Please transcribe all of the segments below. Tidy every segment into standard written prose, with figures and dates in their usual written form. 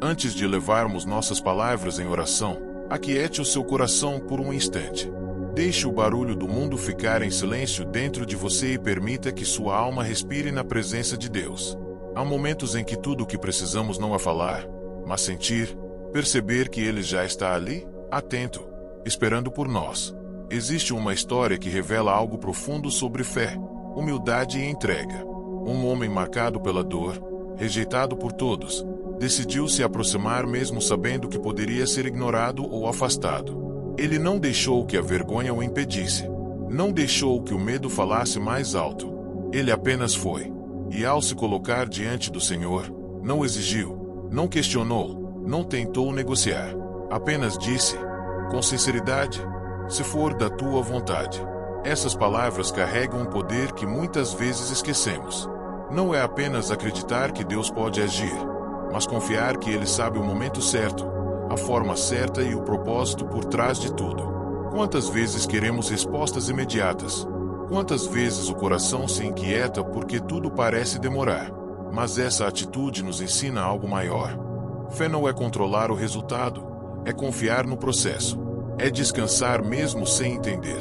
Antes de levarmos nossas palavras em oração, aquiete o seu coração por um instante. Deixe o barulho do mundo ficar em silêncio dentro de você e permita que sua alma respire na presença de Deus. Há momentos em que tudo o que precisamos não é falar, mas sentir, perceber que Ele já está ali, atento, esperando por nós. Existe uma história que revela algo profundo sobre fé, humildade e entrega. Um homem marcado pela dor, rejeitado por todos, decidiu se aproximar mesmo sabendo que poderia ser ignorado ou afastado. Ele não deixou que a vergonha o impedisse. Não deixou que o medo falasse mais alto. Ele apenas foi. E ao se colocar diante do Senhor, não exigiu, não questionou, não tentou negociar. Apenas disse, com sinceridade, se for da tua vontade. Essas palavras carregam um poder que muitas vezes esquecemos. Não é apenas acreditar que Deus pode agir, mas confiar que Ele sabe o momento certo, a forma certa e o propósito por trás de tudo. Quantas vezes queremos respostas imediatas? Quantas vezes o coração se inquieta porque tudo parece demorar? Mas essa atitude nos ensina algo maior. Fé não é controlar o resultado, é confiar no processo. É descansar mesmo sem entender.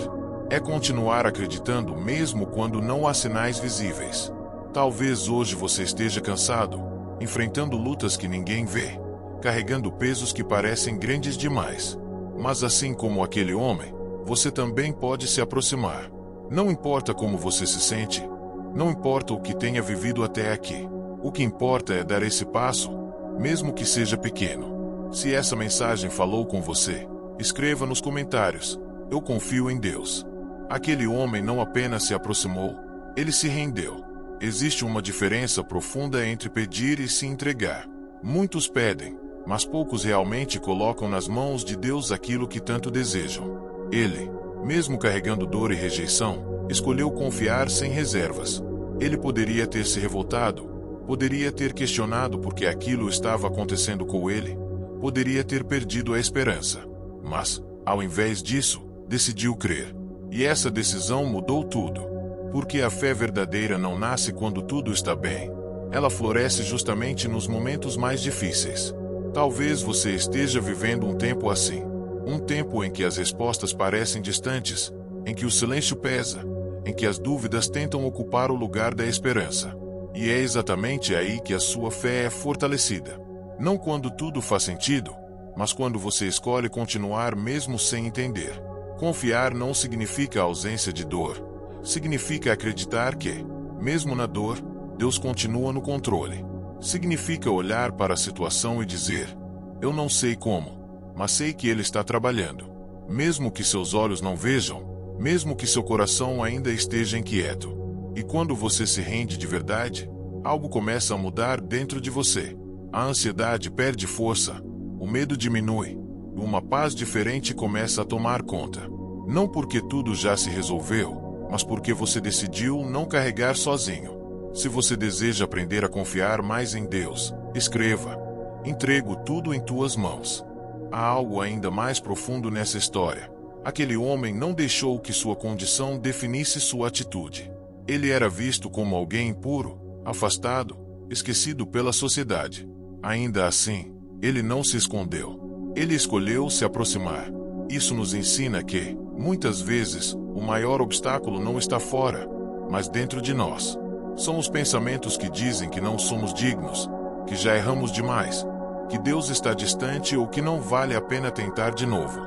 É continuar acreditando mesmo quando não há sinais visíveis. Talvez hoje você esteja cansado, enfrentando lutas que ninguém vê, carregando pesos que parecem grandes demais. Mas assim como aquele homem, você também pode se aproximar. Não importa como você se sente, não importa o que tenha vivido até aqui. O que importa é dar esse passo, mesmo que seja pequeno. Se essa mensagem falou com você, escreva nos comentários, eu confio em Deus. Aquele homem não apenas se aproximou, ele se rendeu. Existe uma diferença profunda entre pedir e se entregar. Muitos pedem, mas poucos realmente colocam nas mãos de Deus aquilo que tanto desejam. Ele, mesmo carregando dor e rejeição, escolheu confiar sem reservas. Ele poderia ter se revoltado, poderia ter questionado por que aquilo estava acontecendo com ele, poderia ter perdido a esperança. Mas, ao invés disso, decidiu crer. E essa decisão mudou tudo. Porque a fé verdadeira não nasce quando tudo está bem. Ela floresce justamente nos momentos mais difíceis. Talvez você esteja vivendo um tempo assim. Um tempo em que as respostas parecem distantes, em que o silêncio pesa, em que as dúvidas tentam ocupar o lugar da esperança. E é exatamente aí que a sua fé é fortalecida. Não quando tudo faz sentido, mas quando você escolhe continuar mesmo sem entender. Confiar não significa ausência de dor. Significa acreditar que, mesmo na dor, Deus continua no controle. Significa olhar para a situação e dizer, eu não sei como, mas sei que Ele está trabalhando. Mesmo que seus olhos não vejam, mesmo que seu coração ainda esteja inquieto. E quando você se rende de verdade, algo começa a mudar dentro de você. A ansiedade perde força, o medo diminui, e uma paz diferente começa a tomar conta. Não porque tudo já se resolveu, mas porque você decidiu não carregar sozinho. Se você deseja aprender a confiar mais em Deus, escreva, entrego tudo em tuas mãos. Há algo ainda mais profundo nessa história. Aquele homem não deixou que sua condição definisse sua atitude. Ele era visto como alguém impuro, afastado, esquecido pela sociedade. Ainda assim, ele não se escondeu. Ele escolheu se aproximar. Isso nos ensina que, muitas vezes, o maior obstáculo não está fora, mas dentro de nós. São os pensamentos que dizem que não somos dignos, que já erramos demais, que Deus está distante ou que não vale a pena tentar de novo.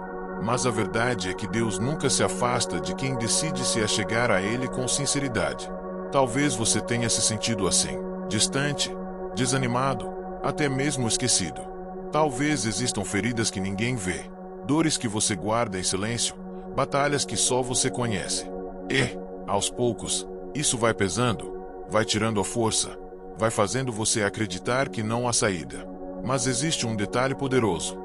Mas a verdade é que Deus nunca se afasta de quem decide se achegar a Ele com sinceridade. Talvez você tenha se sentido assim, distante, desanimado, até mesmo esquecido. Talvez existam feridas que ninguém vê, dores que você guarda em silêncio, batalhas que só você conhece. E, aos poucos, isso vai pesando, vai tirando a força, vai fazendo você acreditar que não há saída. Mas existe um detalhe poderoso.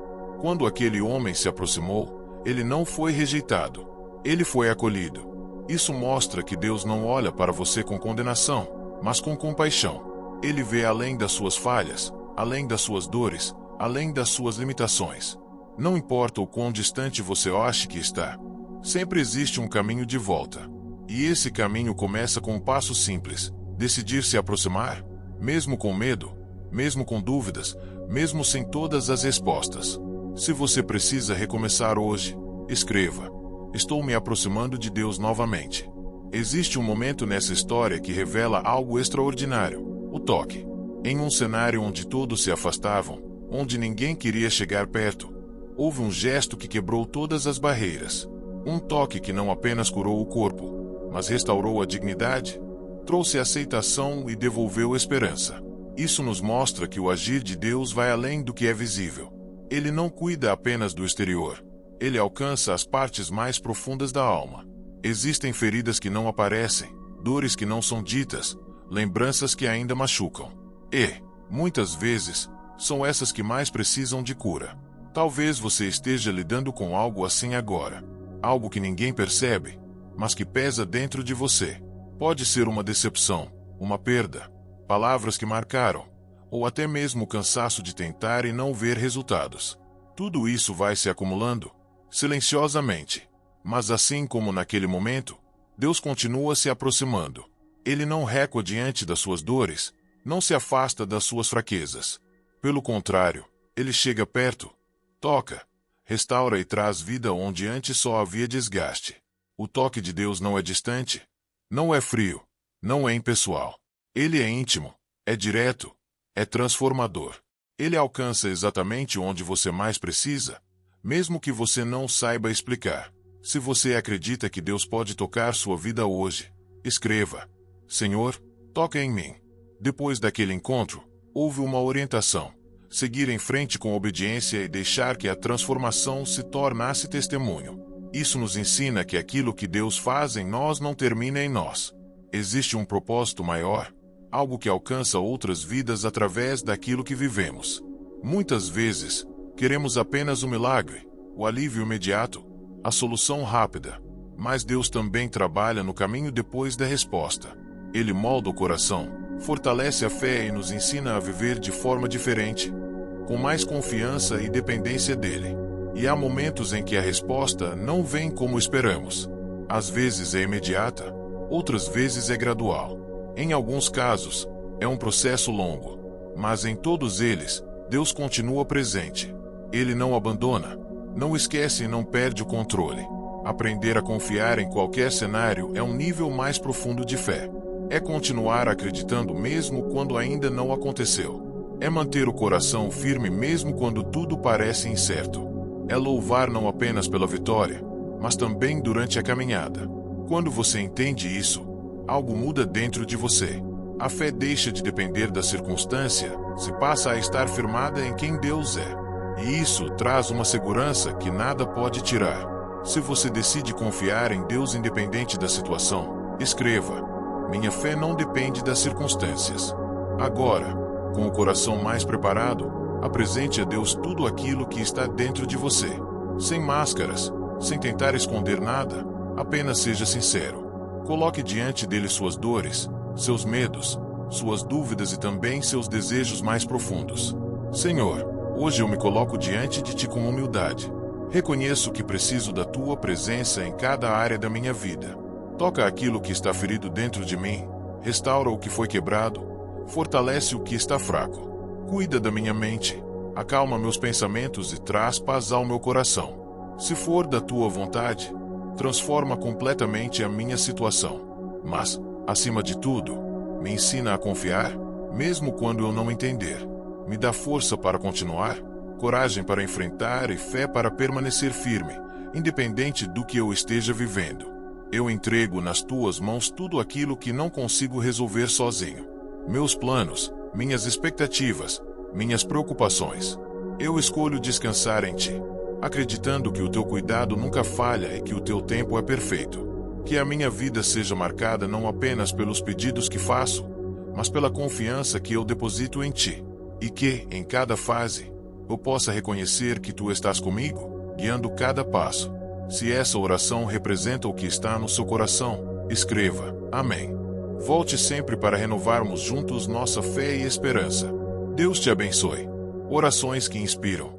Quando aquele homem se aproximou, ele não foi rejeitado. Ele foi acolhido. Isso mostra que Deus não olha para você com condenação, mas com compaixão. Ele vê além das suas falhas, além das suas dores, além das suas limitações. Não importa o quão distante você ache que está, sempre existe um caminho de volta. E esse caminho começa com um passo simples: decidir se aproximar, mesmo com medo, mesmo com dúvidas, mesmo sem todas as respostas. Se você precisa recomeçar hoje, escreva: estou me aproximando de Deus novamente. Existe um momento nessa história que revela algo extraordinário: o toque. Em um cenário onde todos se afastavam, onde ninguém queria chegar perto, houve um gesto que quebrou todas as barreiras. Um toque que não apenas curou o corpo, mas restaurou a dignidade, trouxe aceitação e devolveu esperança. Isso nos mostra que o agir de Deus vai além do que é visível. Ele não cuida apenas do exterior. Ele alcança as partes mais profundas da alma. Existem feridas que não aparecem, dores que não são ditas, lembranças que ainda machucam. E, muitas vezes, são essas que mais precisam de cura. Talvez você esteja lidando com algo assim agora. Algo que ninguém percebe, mas que pesa dentro de você. Pode ser uma decepção, uma perda, palavras que marcaram, ou até mesmo o cansaço de tentar e não ver resultados. Tudo isso vai se acumulando, silenciosamente. Mas assim como naquele momento, Deus continua se aproximando. Ele não recua diante das suas dores, não se afasta das suas fraquezas. Pelo contrário, ele chega perto, toca, restaura e traz vida onde antes só havia desgaste. O toque de Deus não é distante, não é frio, não é impessoal. Ele é íntimo, é direto, é transformador. Ele alcança exatamente onde você mais precisa, mesmo que você não saiba explicar. Se você acredita que Deus pode tocar sua vida hoje, escreva: Senhor, toca em mim. Depois daquele encontro, houve uma orientação: seguir em frente com obediência e deixar que a transformação se tornasse testemunho. Isso nos ensina que aquilo que Deus faz em nós não termina em nós. Existe um propósito maior, algo que alcança outras vidas através daquilo que vivemos. Muitas vezes, queremos apenas o milagre, o alívio imediato, a solução rápida. Mas Deus também trabalha no caminho depois da resposta. Ele molda o coração, fortalece a fé e nos ensina a viver de forma diferente, com mais confiança e dependência dele. E há momentos em que a resposta não vem como esperamos. Às vezes é imediata, outras vezes é gradual. Em alguns casos, é um processo longo, mas em todos eles, Deus continua presente. Ele não abandona, não esquece e não perde o controle. Aprender a confiar em qualquer cenário é um nível mais profundo de fé. É continuar acreditando mesmo quando ainda não aconteceu. É manter o coração firme mesmo quando tudo parece incerto. É louvar não apenas pela vitória, mas também durante a caminhada. Quando você entende isso, algo muda dentro de você. A fé deixa de depender da circunstância, se passa a estar firmada em quem Deus é. E isso traz uma segurança que nada pode tirar. Se você decide confiar em Deus independente da situação, escreva: minha fé não depende das circunstâncias. Agora, com o coração mais preparado, apresente a Deus tudo aquilo que está dentro de você. Sem máscaras, sem tentar esconder nada, apenas seja sincero. Coloque diante dele suas dores, seus medos, suas dúvidas e também seus desejos mais profundos. Senhor, hoje eu me coloco diante de ti com humildade. Reconheço que preciso da tua presença em cada área da minha vida. Toca aquilo que está ferido dentro de mim, restaura o que foi quebrado, fortalece o que está fraco. Cuida da minha mente, acalma meus pensamentos e traz paz ao meu coração. Se for da tua vontade, transforma completamente a minha situação. Mas, acima de tudo, me ensina a confiar, mesmo quando eu não entender. Me dá força para continuar, coragem para enfrentar e fé para permanecer firme, independente do que eu esteja vivendo. Eu entrego nas tuas mãos tudo aquilo que não consigo resolver sozinho. Meus planos, minhas expectativas, minhas preocupações. Eu escolho descansar em ti, acreditando que o teu cuidado nunca falha e que o teu tempo é perfeito. Que a minha vida seja marcada não apenas pelos pedidos que faço, mas pela confiança que eu deposito em ti. E que, em cada fase, eu possa reconhecer que tu estás comigo, guiando cada passo. Se essa oração representa o que está no seu coração, escreva: Amém. Volte sempre para renovarmos juntos nossa fé e esperança. Deus te abençoe. Orações que inspiram.